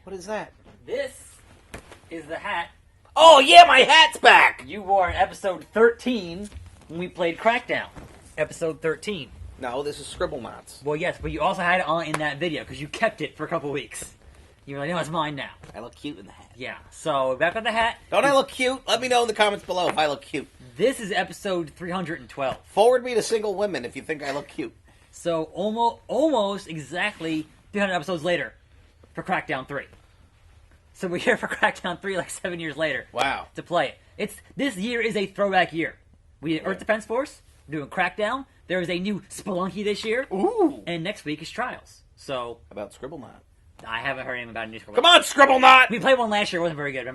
What is that? This is the hat Oh, yeah, my hat's back! you wore in episode 13 when we played Crackdown. Episode 13. No, this is Scribble Knots. Well, yes, but you also had it on in that video because you kept it for a couple weeks. You were like, no, it's mine now. I look cute in the hat. Yeah, so back on the hat. Don't I look cute? Let me know in the comments below if I look cute. This is episode 312. Forward me to single women if you think I look cute. So almost exactly 300 episodes later for Crackdown 3. So we're here for Crackdown 3 like 7 years later. Wow. To play it. This year is a throwback year. We did Earth Defense Force, we're doing Crackdown. There is a new Spelunky this year. Ooh. And next week is Trials. So How about Scribble Knot? I haven't heard anything about a new Scribble. Come on, Scribble Knot! We played one last year. It wasn't very good.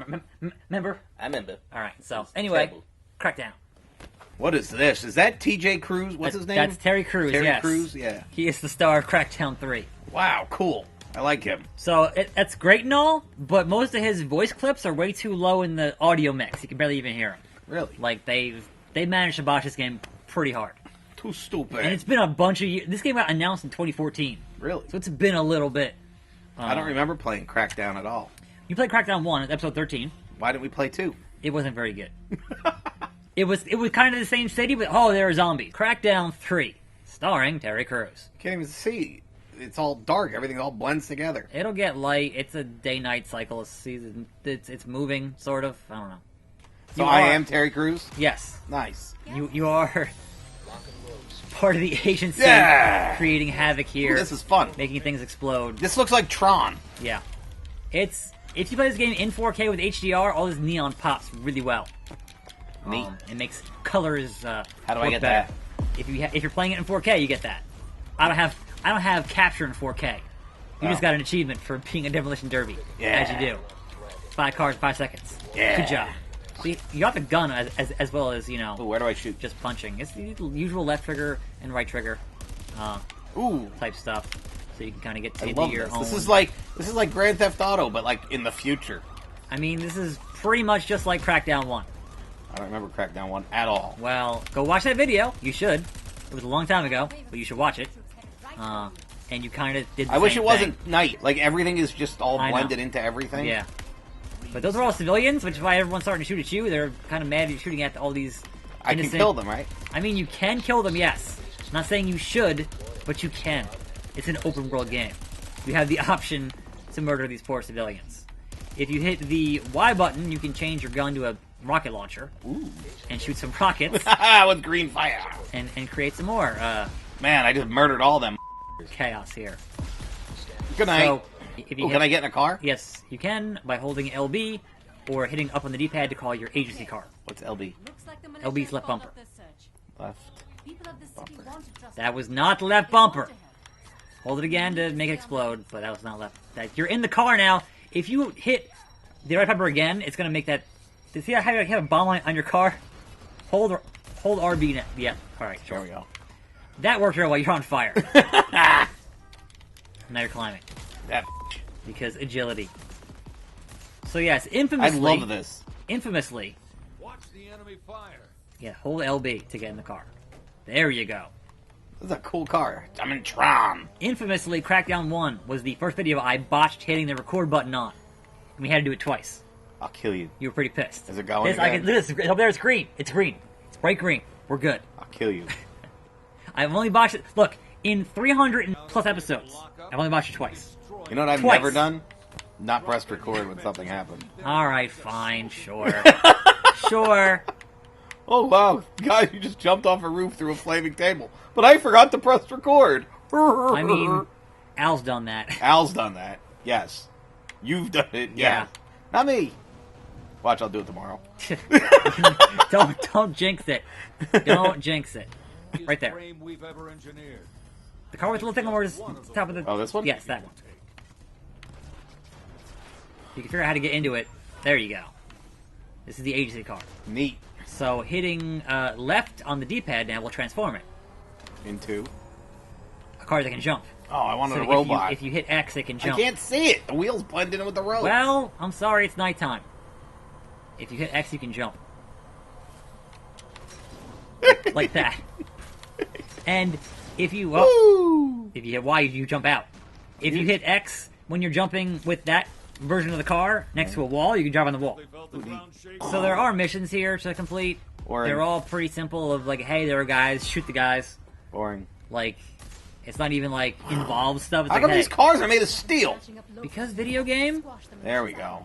Remember? I remember. All right. So anyway, terrible. Crackdown. What is this? Is that TJ Cruz? What's his name? That's Terry Crews. Terry yes. Crews? Yeah. He is the star of Crackdown 3. Wow, cool. I like him. So that's great and all, but most of his voice clips are way too low in the audio mix. You can barely even hear them. Really? Like they managed to botch this game pretty hard. Too stupid. And it's been a bunch of years. This game got announced in 2014. Really? So it's been a little bit. I don't remember playing Crackdown at all. You played Crackdown 1, episode 13. Why didn't we play 2? It wasn't very good. It was kind of the same city, but there are zombies. Crackdown 3, starring Terry Crews. Can't even see. It's all dark. Everything all blends together. It'll get light. It's a day-night cycle. It's moving, sort of. I don't know. So I am Terry Crews? Yes. Nice. You are part of the agency creating havoc here. Ooh, this is fun. Making things explode. This looks like Tron. Yeah. If you play this game in 4K with HDR, all this neon pops really well. Neat. It makes colors. How do I get better. that? If you're playing it in 4K, you get that. I don't have capture in 4K. You just got an achievement for being a demolition derby. Yeah. As you do. 5 cars, 5 seconds. Yeah. Good job. See, you got the gun as well as, Ooh, where do I shoot? just punching. It's the usual left trigger and right trigger Ooh. type stuff. So you can kind of get I into love your this. own. This is like Grand Theft Auto, but like in the future. I mean, this is pretty much just like Crackdown 1. I don't remember Crackdown 1 at all. Well, go watch that video. You should. It was a long time ago, but you should watch it. And you kind of did the I wish same it wasn't thing. night. Like everything is just all I know. blended into everything. Yeah. But those are all civilians, which is why everyone's starting to shoot at you. They're kind of mad you're shooting at all these I can kill them, right? I mean, you can kill them, yes. I'm not saying you should, but you can. It's an open world game. You have the option to murder these poor civilians. If you hit the Y button, you can change your gun to a rocket launcher. Ooh. And shoot some rockets. With green fire. and create some more Man, I just murdered all them. chaos here. Good night. So, if you Ooh, can I get in a car? Yes, you can by holding LB or hitting up on the D-pad to call your agency car. What's LB? LB's left bumper. Left. That was not the left bumper. Hold it again to make it explode, but that was not left. You're in the car now. If you hit the right bumper again, it's going to make that... See how you have a bomb line on your car? Hold RB now. Yeah, alright, sure. There we go. That worked real well. You're on fire. Now you're climbing. That Because agility. So yes, infamously... I love this. Infamously... Watch the enemy fire. Yeah, hold LB to get in the car. There you go. This is a cool car. I'm in Tron. Infamously, Crackdown 1 was the first video I botched hitting the record button on. And we had to do it twice. I'll kill you. You were pretty pissed. Is it going Yes, I again? can, look at this. Up there, it's green. It's green. It's bright green. We're good. I'll kill you. I've only botched it. Look, in 300 and plus episodes, I've only botched it twice. You know what I've Twice. never done? Not pressed record when something happened. Alright, fine, sure. Sure. Oh, wow. Guys, you just jumped off a roof through a flaming table. But I forgot to press record. I mean, Al's done that. Al's done that. Yes. You've done it. Yeah. Not me. Watch, I'll do it tomorrow. Don't jinx it. Don't jinx it. Right there. Frame we've ever engineered. The car with the little thing over the top of the... Oh, this one? Yes, that one. You can figure out how to get into it. There you go. This is the agency car. Neat. So hitting left on the D-pad now will transform it. Into? A car that can jump. Oh, I wanted So a robot. If you hit X, it can jump. I can't see it. The wheels blend in with the road. Well, I'm sorry, it's nighttime. If you hit X, you can jump. Like that. And if you... Well, Woo! if you hit Y, you jump out. If you hit X when you're jumping with that version of the car next to a wall. You can drive on the wall. They felt the ground shake. So there are missions here to complete. Boring. They're all pretty simple. Of like, hey, there are guys, shoot the guys. Boring. Like, it's not even like involved stuff. It's How like, come hey, these cars are made of steel? because video game. There we go.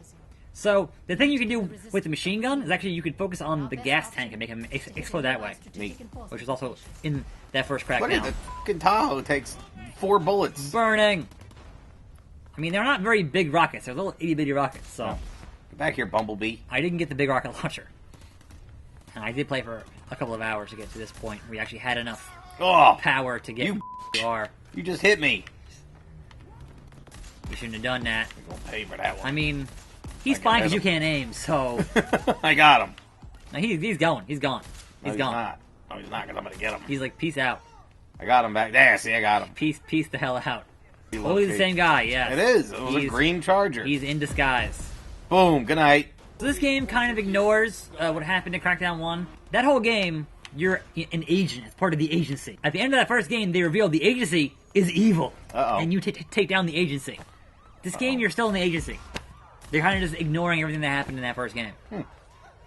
So the thing you can do with the machine gun is actually you can focus on the gas tank and make him explode that way, Neat. which is also in that first Look at Crackdown. the fucking Tahoe takes 4 bullets. Burning. I mean, they're not very big rockets. They're little itty bitty rockets. So Get back here, Bumblebee. I didn't get the big rocket launcher, and I did play for a couple of hours to get to this point. We actually had enough Oh, power to get You you are. you just hit me. You shouldn't have done that. I'm gonna pay for that I one. mean, he's I fine got because you him. can't aim. So I got him. no, he's going. He's gone. No, He's gone. not. No, he's not, because I'm gonna get him. He's like, peace out. I got him back. There, see, I got him. Peace the hell out. He Totally the locates. same guy. Yeah. It is. It was a He's- green Charger. He's in disguise. Boom. Good night. So this game kind of ignores what happened in Crackdown 1. That whole game, you're an agent. It's part of the agency. At the end of that first game, they revealed the agency is evil. Uh-oh. And you take down the agency. This game, you're still in the agency. They're kind of just ignoring everything that happened in that first game. And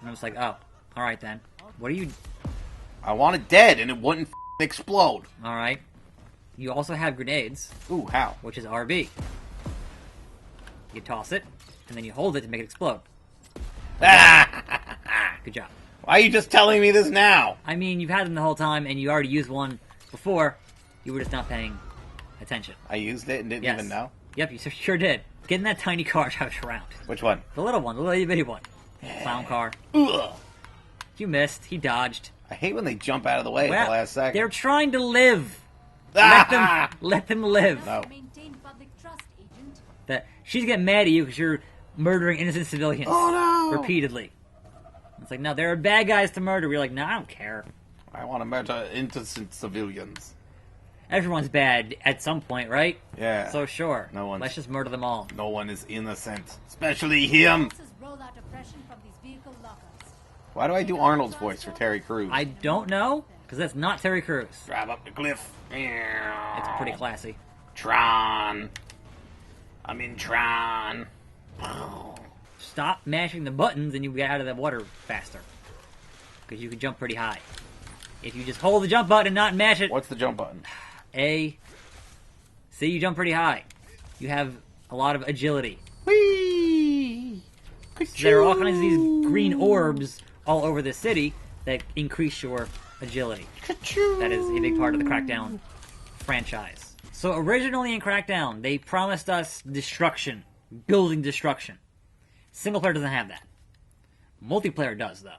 I'm just like, oh, alright then. What are you... I want it dead, and it wouldn't explode. Alright. You also have grenades, Ooh, how? which is RB. You toss it, and then you hold it to make it explode. Good job. Why are you just telling me this now? I mean, you've had them the whole time, and you already used one before. You were just not paying attention. I used it and didn't Yes. even know. Yep, you sure did. Get in that tiny car, drive it around. Which one? The little one, the little bitty one. Clown car. Ugh. You missed. He dodged. I hate when they jump out of the way at Well, the last second. they're trying to live. Ah! Let them live. No. Maintain public trust, agent. That she's getting mad at you because you're murdering innocent civilians. Oh, no. Repeatedly. It's like, no, there are bad guys to murder. We're like, no, I don't care. I want to murder innocent civilians. Everyone's bad at some point, right? Yeah. So sure. No one's- Let's just murder them all. No one is innocent. Especially him. Forces roll out oppression from these vehicle lockers. Why do I do Arnold's voice for Terry Crews? I don't know, because that's not Terry Crews. Drive up the cliff. It's pretty classy. Tron. I'm in Tron. Stop mashing the buttons and you get out of the water faster. Because you can jump pretty high. If you just hold the jump button and not mash it, What's the jump button? A. See, you jump pretty high. You have a lot of agility. Whee! There are all kinds of these green orbs all over the city that increase your agility. That is a big part of the Crackdown franchise. So originally in Crackdown, they promised us destruction. Building destruction. Single player doesn't have that. Multiplayer does, though.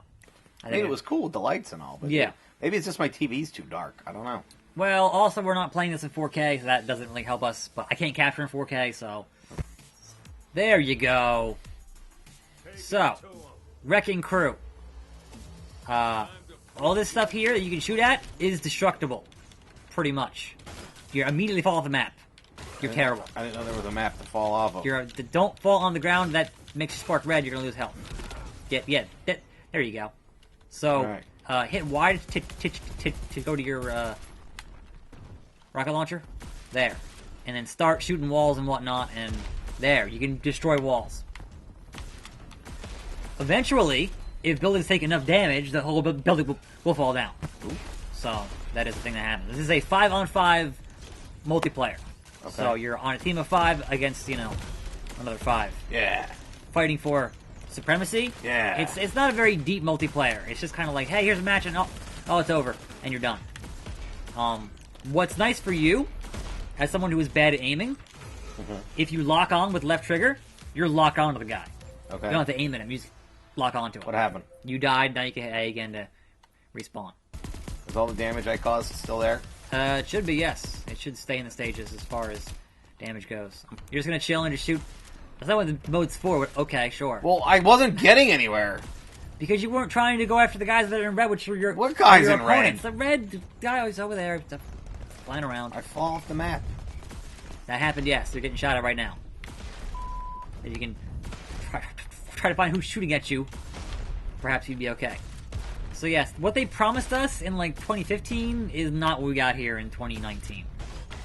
I mean, it was cool with the lights and all, but Yeah. maybe it's just my TV's too dark. I don't know. Well, also we're not playing this in 4K, so that doesn't really help us. But I can't capture in 4K, so... There you go. So, Wrecking Crew. All this stuff here that you can shoot at is destructible. Pretty much. You immediately fall off the map. You're terrible. I didn't know there was a map to fall off of. Don't fall on the ground. That makes you spark red. You're gonna lose health. There you go. So, Alright. hit Y to go to your rocket launcher. There. And then start shooting walls and whatnot, and there. You can destroy walls. Eventually, if buildings take enough damage, the whole building will fall down. Ooh. So, that is the thing that happens. This is a 5-on-5 multiplayer. Okay. So, you're on a team of 5 against, another 5. Yeah. Fighting for supremacy. Yeah. It's not a very deep multiplayer. It's just kind of like, hey, here's a match, and oh, it's over, and you're done. What's nice for you, as someone who is bad at aiming, if you lock on with left trigger, you're locked onto the guy. Okay. You don't have to aim at him. You just lock onto him. What happened? You died. Now you can hit A again to respawn. Is all the damage I caused still there? It should be, yes. It should stay in the stages as far as damage goes. You're just gonna chill and just shoot. That's not what the mode's for. Okay, sure. Well, I wasn't getting anywhere. Because you weren't trying to go after the guys that are in red, which were your What guys your in red? opponents. The red guy was over there, flying around. I fall off the map. That happened, yes. They're getting shot at right now. And you can try to find who's shooting at you. Perhaps you'd be okay. So yes, what they promised us in like 2015 is not what we got here in 2019.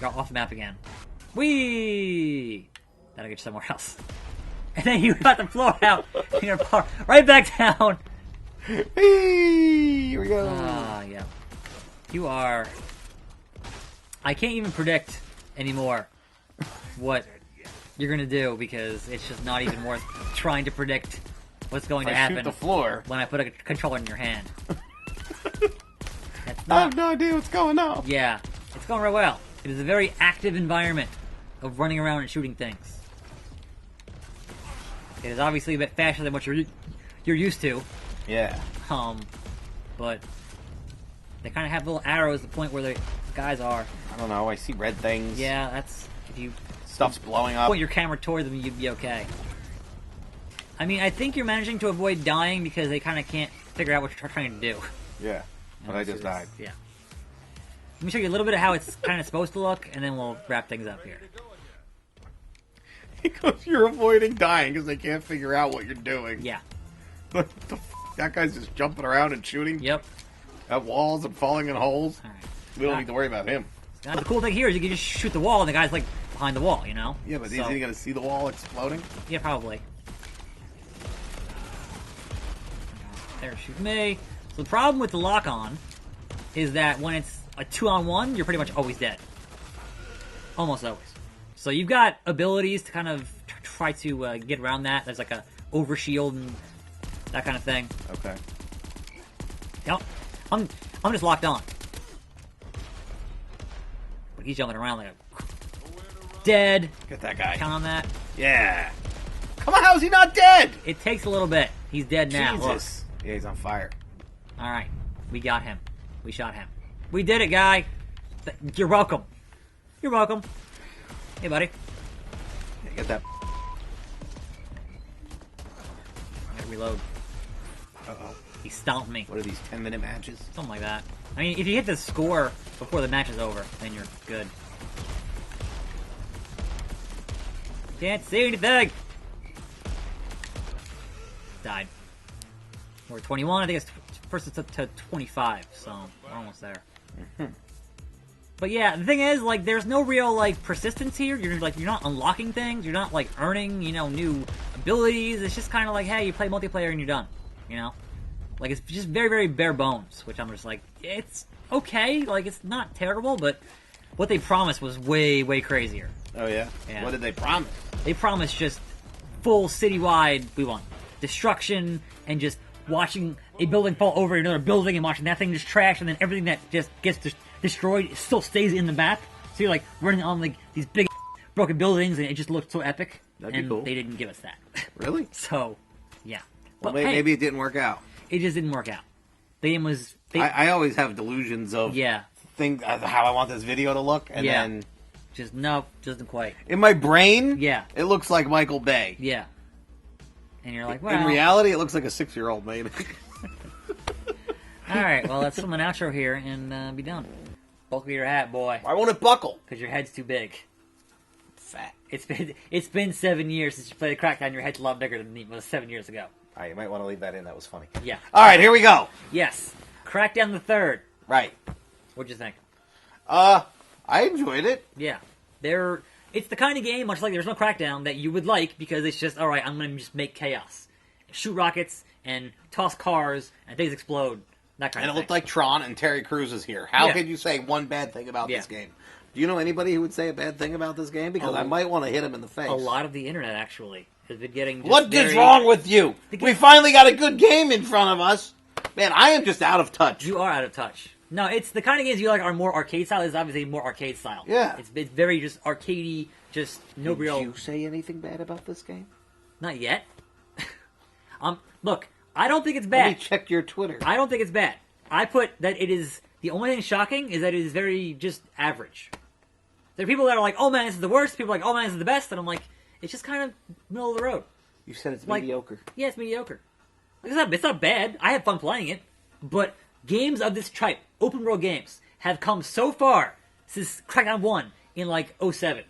Got off the map again. Whee! That'll get you somewhere else. and then you got the floor out, and you're right back down. Here we go. Ah, yeah. You are... I can't even predict anymore what you're going to do, because it's just not even worth trying to predict what's going to Shoot happen the floor. when I put a controller in your hand. That's I not... have no idea what's going on. Yeah, it's going real well. It is a very active environment of running around and shooting things. It is obviously a bit faster than what you're used to. Yeah. But they kind of have little arrows at the point where the guys are. I don't know. I see red things. Yeah, that's... If you Stuff's blowing up. point your camera toward them, you'd be okay. I mean, I think you're managing to avoid dying because they kind of can't figure out what you're trying to do. Yeah. But I just died. Yeah. Let me show you a little bit of how it's kind of supposed to look, and then we'll wrap things up here. Because you're avoiding dying because they can't figure out what you're doing. Yeah. What the that guy's just jumping around and shooting Yep. at walls and falling in holes. All right. We don't need to worry about him. Now, the cool thing here is you can just shoot the wall, and the guy's like behind the wall, you know? Yeah, but So- is he going to see the wall exploding? Yeah, probably. There, shoot me. So the problem with the lock-on is that when it's a 2-on-1, you're pretty much always dead. Almost always. So you've got abilities to kind of try to get around that. There's like a overshield and that kind of thing. Okay. Yep. I'm just locked on. But he's jumping around like a... Dead. Get that guy. Count on that. Yeah. Come on, how's he not dead? It takes a little bit. He's dead now. Jesus. Yeah, he's on fire. All right, we got him. We shot him. We did it, guy. You're welcome. You're welcome. Hey, buddy. Yeah, get that. I gotta reload. Uh-oh. He stomped me. What are these 10-minute matches? Something like that. I mean, if you hit the score before the match is over, then you're good. Can't see anything. Died. We're 21. I think it's first it's up to 25, so we're almost there. But yeah, the thing is, like, there's no real like persistence here. You're not unlocking things. You're not like earning, new abilities. It's just kind of like, hey, you play multiplayer and you're done. You know, like it's just very, very bare bones. Which I'm just like, it's okay. Like it's not terrible, but what they promised was way, way crazier. Oh, yeah? Yeah. What did they promise? They promised just full citywide, we want destruction and just watching a building fall over another building and watching that thing just trash, and then everything that just gets destroyed still stays in the map. So you're like running on like these big broken buildings, and it just looked so epic. That'd be and cool. they didn't give us that. Really? So, yeah. Well, But, hey, maybe it didn't work out. it just didn't work out. The game was... I always have delusions of yeah. how I want this video to look, and Yeah. then Just, no, doesn't quite. in my brain, Yeah. it looks like Michael Bay. Yeah. And you're like, well... In reality, it looks like a 6-year-old, maybe. Alright, well, let's film an outro here and be done. Buckle your hat, boy. Why won't it buckle? Because your head's too big. Fat. It's been 7 years since you played Crackdown. Your head's a lot bigger than it was 7 years ago. All right, you might want to leave that in. That was funny. Yeah. All right, here we go. Yes. Crackdown the Third. Right. What'd you think? I enjoyed it. Yeah. It's the kind of game, much like There's No Crackdown, that you would like because it's just, alright, I'm going to just make chaos. Shoot rockets and toss cars and things explode. That kind And it of thing. looked like Tron and Terry Crews is here. How Yeah. could you say one bad thing about Yeah. this game? Do you know anybody who would say a bad thing about this game? Because I might want to hit him in the face. A lot of the internet, actually, has been getting just What is very- wrong with you? The We game- finally got a good game in front of us. Man, I am just out of touch. You are out of touch. No, it's the kind of games you like are more arcade style. This is obviously more arcade style. Yeah. It's very just arcadey, just no Did real... you say anything bad about this game? Not yet. Look, I don't think it's Let bad. me check your Twitter. I don't think it's bad. I put that it is... The only thing shocking is that it is very just average. There are people that are like, oh man, this is the worst. People are like, oh man, this is the best. And I'm like, it's just kind of middle of the road. You said it's Like- mediocre. Yeah, it's mediocre. Like, it's not bad. I have fun playing it. But games of this type, open world games, have come so far since Crackdown 1 in like 07.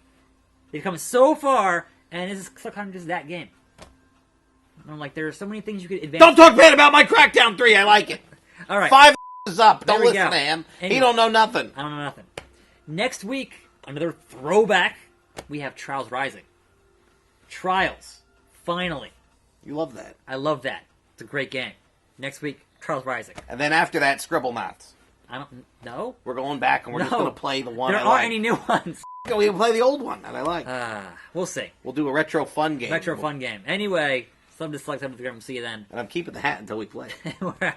They've come so far, and this is kind of just that game. And I'm like, there are so many things you could advance. Don't talk bad about my Crackdown 3. I like it. All right. 5 is up. Don't There we listen go. to him. He Anyway. don't know nothing. I don't know nothing. Next week, another throwback. We have Trials Rising. Trials. Finally. You love that. I love that. It's a great game. Next week, Charles Rising. And then after that, Scribble Knots. I don't know. We're going back and we're just No. going to play the one There I aren't like. any new ones. We can play the old one that I like. We'll see. We'll do a retro fun game. Retro fun game. Anyway, sub to select, sub to the gram. See you then. And I'm keeping the hat until we play. We're out.